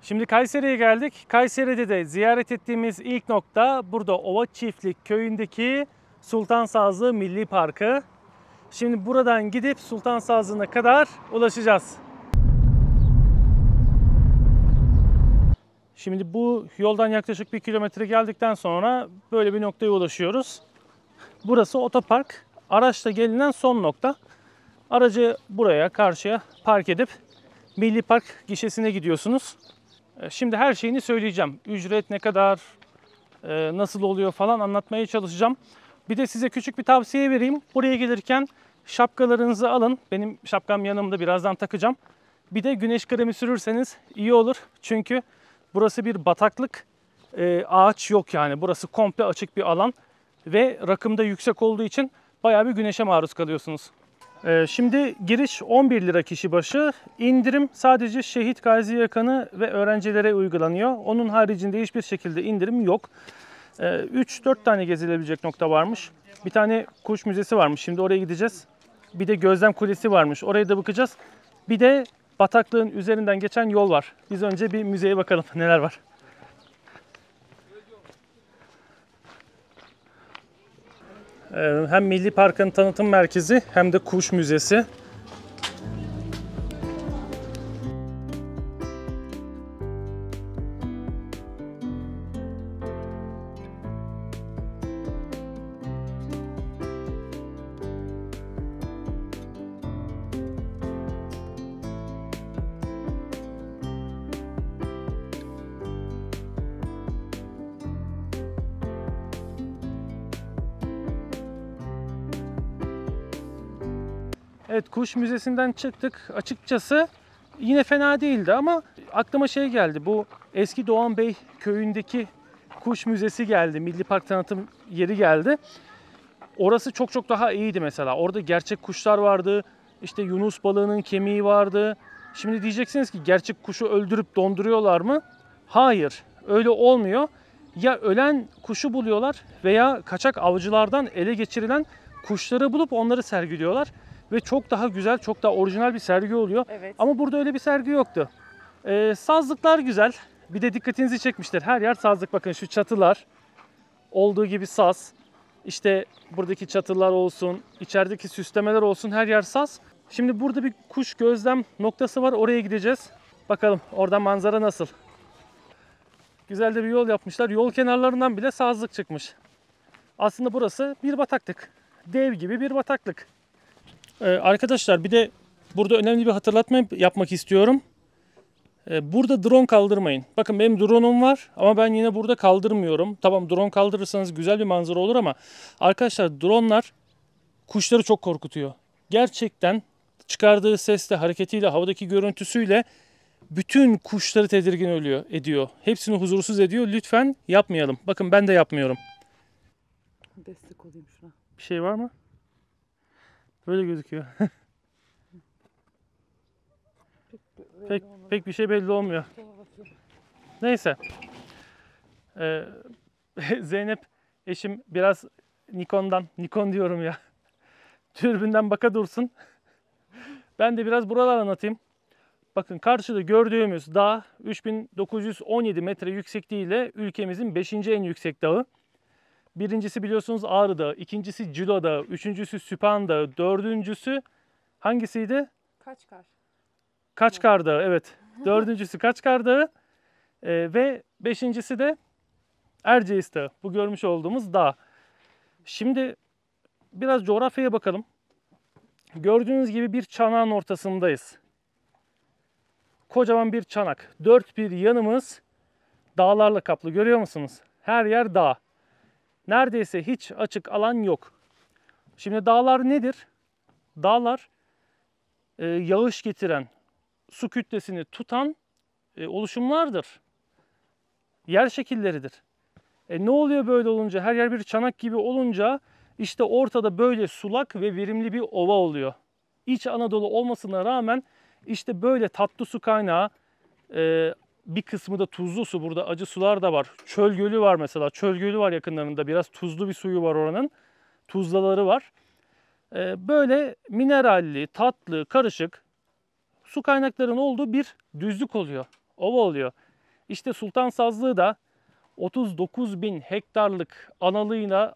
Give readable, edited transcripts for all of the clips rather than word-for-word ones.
Şimdi Kayseri'ye geldik. Kayseri'de de ziyaret ettiğimiz ilk nokta burada Ova Çiftlik köyündeki Sultan Sazlı Milli Parkı. Şimdi buradan gidip Sultan Sazlı'na kadar ulaşacağız. Şimdi bu yoldan yaklaşık 1 kilometre geldikten sonra böyle bir noktaya ulaşıyoruz. Burası otopark. Araçla gelinen son nokta. Aracı buraya karşıya park edip Milli Park gişesine gidiyorsunuz. Şimdi her şeyini söyleyeceğim. Ücret ne kadar, nasıl oluyor falan anlatmaya çalışacağım. Bir de size küçük bir tavsiye vereyim. Buraya gelirken şapkalarınızı alın. Benim şapkam yanımda, birazdan takacağım. Bir de güneş kremi sürürseniz iyi olur. Çünkü burası bir bataklık. Ağaç yok yani. Burası komple açık bir alan. Ve rakım da yüksek olduğu için bayağı bir güneşe maruz kalıyorsunuz. Şimdi giriş 11 lira kişi başı. İndirim sadece Şehit Gazi Yakanı ve öğrencilere uygulanıyor. Onun haricinde hiçbir şekilde indirim yok. 3-4 tane gezilebilecek nokta varmış. Bir tane kuş müzesi varmış. Şimdi oraya gideceğiz. Bir de gözlem kulesi varmış. Oraya da bakacağız. Bir de bataklığın üzerinden geçen yol var. Biz önce bir müzeye bakalım neler var. Hem Milli Park'ın tanıtım merkezi hem de kuş müzesi. Evet, kuş müzesinden çıktık. Açıkçası yine fena değildi ama aklıma şey geldi. Bu eski Doğan Bey köyündeki kuş müzesi geldi. Milli Park tanıtım yeri geldi. Orası çok çok daha iyiydi mesela. Orada gerçek kuşlar vardı. İşte yunus balığının kemiği vardı. Şimdi diyeceksiniz ki gerçek kuşu öldürüp donduruyorlar mı? Hayır, öyle olmuyor. Ya ölen kuşu buluyorlar veya kaçak avcılardan ele geçirilen kuşları bulup onları sergiliyorlar. Ve çok daha güzel, çok daha orijinal bir sergi oluyor. Evet. Ama burada öyle bir sergi yoktu. Sazlıklar güzel. Bir de dikkatinizi çekmiştir. Her yer sazlık. Bakın şu çatılar. Olduğu gibi saz. İşte buradaki çatılar olsun, içerideki süslemeler olsun, her yer saz. Şimdi burada bir kuş gözlem noktası var. Oraya gideceğiz. Bakalım oradan manzara nasıl? Güzel de bir yol yapmışlar. Yol kenarlarından bile sazlık çıkmış. Aslında burası bir bataklık. Dev gibi bir bataklık. Arkadaşlar bir de burada önemli bir hatırlatma yapmak istiyorum. Burada drone kaldırmayın. Bakın benim drone'um var ama ben yine burada kaldırmıyorum. Tamam, drone kaldırırsanız güzel bir manzara olur ama arkadaşlar dronelar kuşları çok korkutuyor. Gerçekten çıkardığı sesle, hareketiyle, havadaki görüntüsüyle bütün kuşları tedirgin ediyor. Hepsini huzursuz ediyor. Lütfen yapmayalım. Bakın ben de yapmıyorum. Destek olayım şuna. Bir şey var mı? Böyle gözüküyor. Pek bir şey belli olmuyor. Neyse. Zeynep eşim biraz Nikon diyorum ya. Türbünden baka dursun. Ben de biraz buralar anlatayım. Bakın karşıda gördüğümüz dağ 3917 metre yüksekliğiyle ülkemizin 5. en yüksek dağı. Birincisi biliyorsunuz Ağrı Dağı, ikincisi Cilo Dağı, üçüncüsü Süphan Dağı, dördüncüsü hangisiydi? Kaçkar. Kaçkar Dağı, evet. Dördüncüsü Kaçkar Dağı ve beşincisi de Erciyes Dağı. Bu görmüş olduğumuz dağ. Şimdi biraz coğrafyaya bakalım. Gördüğünüz gibi bir çanağın ortasındayız. Kocaman bir çanak. Dört bir yanımız dağlarla kaplı. Görüyor musunuz? Her yer dağ. Neredeyse hiç açık alan yok. Şimdi dağlar nedir? Dağlar yağış getiren, su kütlesini tutan oluşumlardır. Yer şekilleridir. Ne oluyor böyle olunca? Her yer bir çanak gibi olunca işte ortada böyle sulak ve verimli bir ova oluyor. İç Anadolu olmasına rağmen işte böyle tatlı su kaynağı, bir kısmı da tuzlu su. Burada acı sular da var. Çöl Gölü var mesela. Çöl Gölü var yakınlarında. Biraz tuzlu bir suyu var oranın. Tuzlaları var. Böyle mineralli, tatlı, karışık su kaynaklarının olduğu bir düzlük oluyor. Ova oluyor. İşte Sultan Sazlığı da 39.000 hektarlık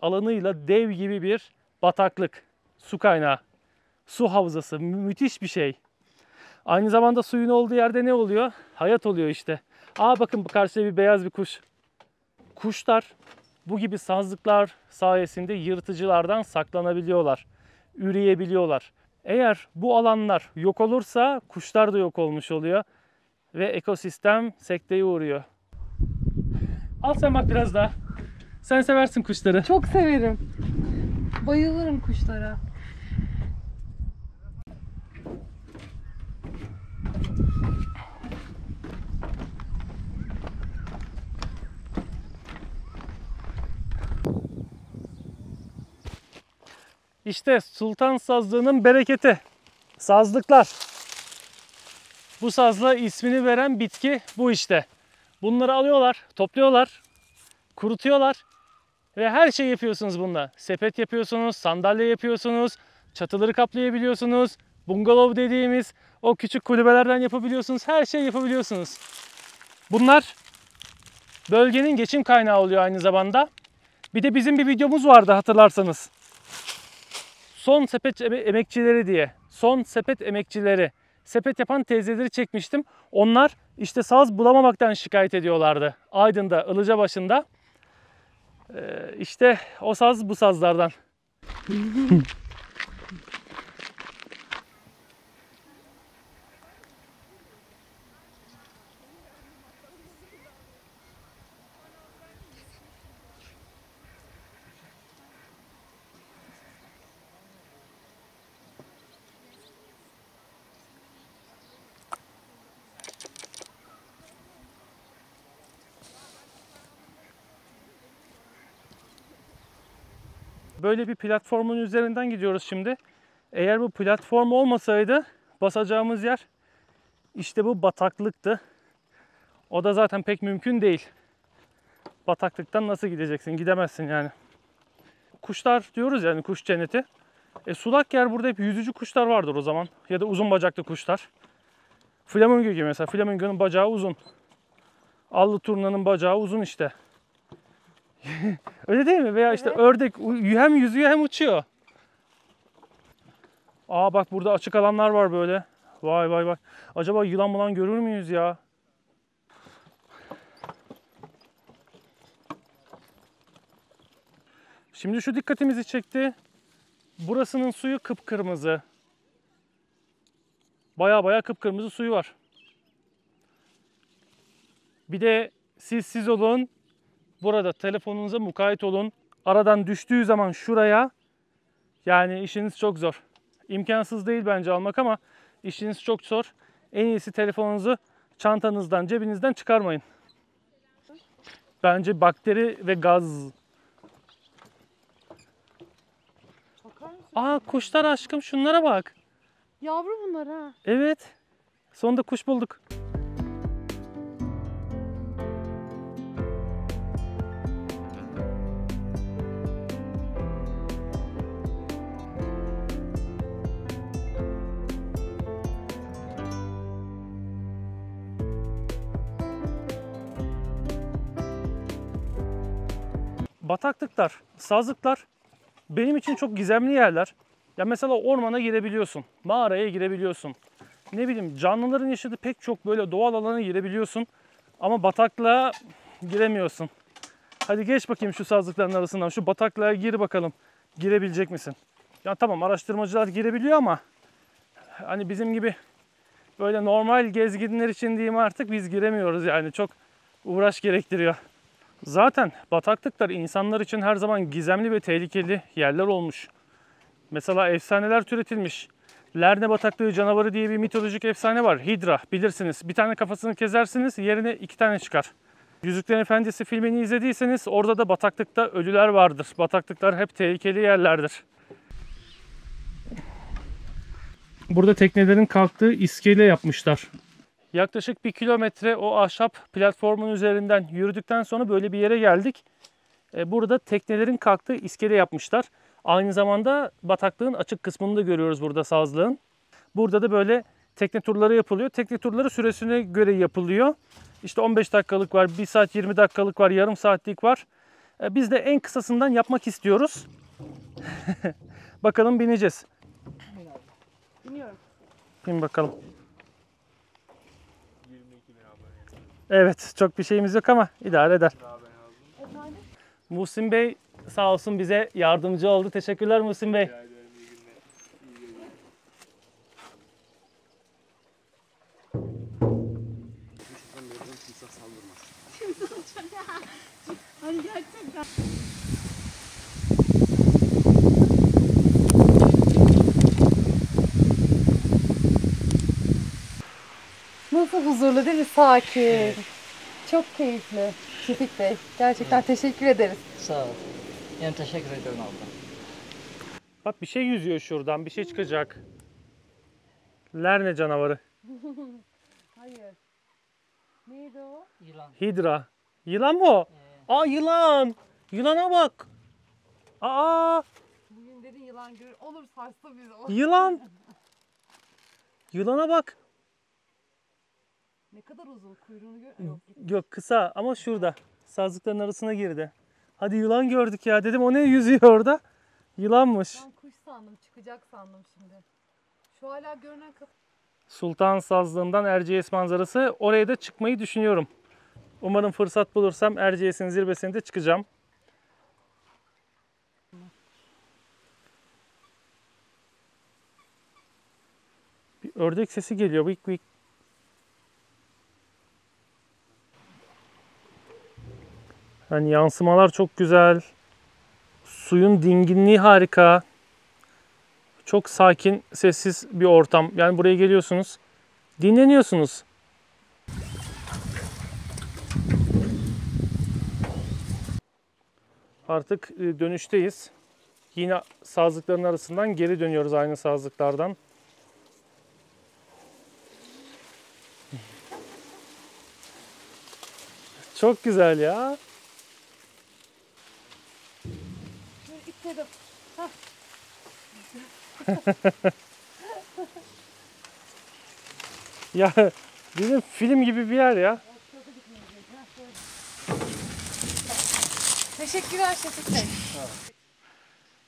alanıyla dev gibi bir bataklık, su kaynağı, su havzası, müthiş bir şey. Aynı zamanda suyun olduğu yerde ne oluyor? Hayat oluyor işte. Bakın karşıda bir beyaz bir kuş. Kuşlar bu gibi sazlıklar sayesinde yırtıcılardan saklanabiliyorlar, üreyebiliyorlar. Eğer bu alanlar yok olursa kuşlar da yok olmuş oluyor ve ekosistem sekteye uğruyor. Al sen bak biraz daha. Sen seversin kuşları. Çok severim. Bayılırım kuşlara. İşte Sultan Sazlığı'nın bereketi. Sazlıklar. Bu sazlığa ismini veren bitki bu işte. Bunları alıyorlar, topluyorlar, kurutuyorlar ve her şey yapıyorsunuz bununla. Sepet yapıyorsunuz, sandalye yapıyorsunuz, çatıları kaplayabiliyorsunuz, bungalov dediğimiz o küçük kulübelerden yapabiliyorsunuz, her şey yapabiliyorsunuz. Bunlar bölgenin geçim kaynağı oluyor aynı zamanda. Bir de bizim bir videomuz vardı hatırlarsanız. Son sepet emekçileri diye. Son sepet emekçileri. Sepet yapan teyzeleri çekmiştim. Onlar işte saz bulamamaktan şikayet ediyorlardı. Aydın'da, Ilıcabaşı'nda. İşte o saz bu sazlardan. Böyle bir platformun üzerinden gidiyoruz şimdi. Eğer bu platform olmasaydı basacağımız yer işte bu bataklıktı. O da zaten pek mümkün değil. Bataklıktan nasıl gideceksin? Gidemezsin yani. Kuşlar diyoruz yani, kuş cenneti. Sulak yer, burada hep yüzücü kuşlar vardır o zaman. Ya da uzun bacaklı kuşlar. Flamingo gibi mesela. Flamingonun bacağı uzun. Allı turnanın bacağı uzun işte. Öyle değil mi? Veya işte Evet. ördek hem yüzüyor hem uçuyor. Bak burada açık alanlar var böyle. Vay vay vay. Acaba yılan görür müyüz ya? Şimdi şu dikkatimizi çekti. Burasının suyu kıpkırmızı. Baya kıpkırmızı suyu var. Bir de siz olun. Burada telefonunuza mukayyet olun. Aradan düştüğü zaman şuraya, yani işiniz çok zor. İmkansız değil bence almak ama işiniz çok zor. En iyisi telefonunuzu çantanızdan, cebinizden çıkarmayın. Bence bakteri ve gaz. Bakar mısın? Kuşlar aşkım, şunlara bak. Yavru bunlar ha. Evet. Sonunda kuş bulduk. Bataklıklar, sazlıklar benim için çok gizemli yerler. Ya mesela ormana girebiliyorsun, mağaraya girebiliyorsun. Ne bileyim, canlıların yaşadığı pek çok böyle doğal alana girebiliyorsun. Ama bataklığa giremiyorsun. Hadi geç bakayım şu sazlıkların arasından. Şu bataklığa gir bakalım. Girebilecek misin? Ya tamam, araştırmacılar girebiliyor ama hani bizim gibi böyle normal gezginler için diyeyim, artık biz giremiyoruz yani. Çok uğraş gerektiriyor. Zaten bataklıklar insanlar için her zaman gizemli ve tehlikeli yerler olmuş. Mesela efsaneler türetilmiş. Lerne bataklığı canavarı diye bir mitolojik efsane var. Hidra, bilirsiniz. Bir tane kafasını kezersiniz, yerine 2 tane çıkar. Yüzüklerin Efendisi filmini izlediyseniz orada da bataklıkta ölüler vardır. Bataklıklar hep tehlikeli yerlerdir. Burada teknelerin kalktığı iskele yapmışlar. Yaklaşık 1 kilometre o ahşap platformun üzerinden yürüdükten sonra böyle bir yere geldik. Burada teknelerin kalktığı iskele yapmışlar. Aynı zamanda bataklığın açık kısmını da görüyoruz burada, sazlığın. Burada da böyle tekne turları yapılıyor. Tekne turları süresine göre yapılıyor. İşte 15 dakikalık var, 1 saat 20 dakikalık var, yarım saatlik var. Biz de en kısasından yapmak istiyoruz. Bakalım bineceğiz. Bilmiyorum. Bin bakalım. Evet, çok bir şeyimiz yok ama idare eder. Efendim? Muhsin Bey sağ olsun bize yardımcı oldu. Teşekkürler Muhsin Bey. Hani gerçekten. Nasıl huzurlu değil mi? Sakin. Çok keyifli. Şefik Bey, gerçekten teşekkür ederiz. Sağ ol. Ben teşekkür ederim abla. Bak bir şey yüzüyor şuradan. Bir şey çıkacak. Lerne canavarı. Hayır. Neydi o? Yılan. Hidra. Yılan mı o? Aa yılan. Yılana bak. Aa Bugün dedin yılan görür. Olur sarstı bizi. O. yılan. Yılana bak. Ne kadar uzun kuyruğunu gör. Yok git. Yok kısa ama şurada. Sazlıkların arasına girdi. Hadi yılan gördük ya dedim. O ne yüzüyor orada? Yılanmış. Ben kuş sandım. Çıkacak sandım şimdi. Şu hala görünen kapı. Sultan Sazlığı'ndan Erciyes manzarası. Oraya da çıkmayı düşünüyorum. Umarım fırsat bulursam Erciyes'in zirvesine de çıkacağım. Bir ördek sesi geliyor. Vik vik. Yani yansımalar çok güzel. Suyun dinginliği harika. Çok sakin, sessiz bir ortam. Yani buraya geliyorsunuz, dinleniyorsunuz. Artık dönüşteyiz. Yine sazlıkların arasından geri dönüyoruz aynı sazlıklardan. Çok güzel ya. Şöyle itledim. Hah. Ya bizim film gibi bir yer ya. Teşekkürler Şefik Bey.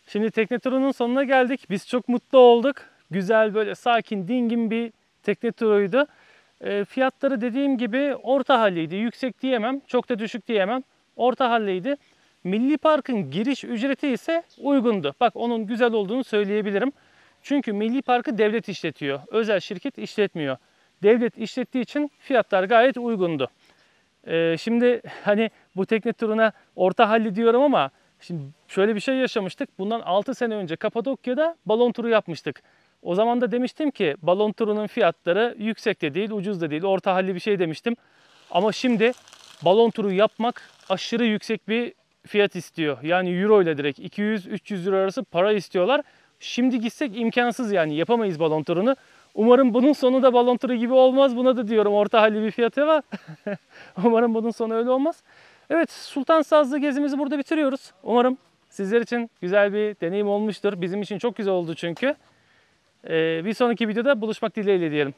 Şimdi tekne turunun sonuna geldik. Biz çok mutlu olduk. Güzel böyle sakin, dingin bir tekne turuydu. Fiyatları dediğim gibi orta halliydi. Yüksek diyemem, çok da düşük diyemem. Orta halliydi. Milli Park'ın giriş ücreti ise uygundu. Bak onun güzel olduğunu söyleyebilirim. Çünkü Milli Park'ı devlet işletiyor. Özel şirket işletmiyor. Devlet işlettiği için fiyatlar gayet uygundu. Şimdi hani bu tekne turuna orta halli diyorum ama şimdi şöyle bir şey yaşamıştık. Bundan 6 sene önce Kapadokya'da balon turu yapmıştık. O zaman da demiştim ki balon turunun fiyatları yüksek de değil, ucuz da değil, orta halli bir şey demiştim. Ama şimdi balon turu yapmak aşırı yüksek bir fiyat istiyor. Yani euro ile direkt 200-300 euro arası para istiyorlar. Şimdi gitsek imkansız yani yapamayız balon turunu. Umarım bunun sonu da balon turu gibi olmaz. Buna da diyorum orta halli bir fiyatı var. Umarım bunun sonu öyle olmaz. Evet, Sultan Sazlı gezimizi burada bitiriyoruz. Umarım sizler için güzel bir deneyim olmuştur. Bizim için çok güzel oldu çünkü. Bir sonraki videoda buluşmak dileğiyle diyelim.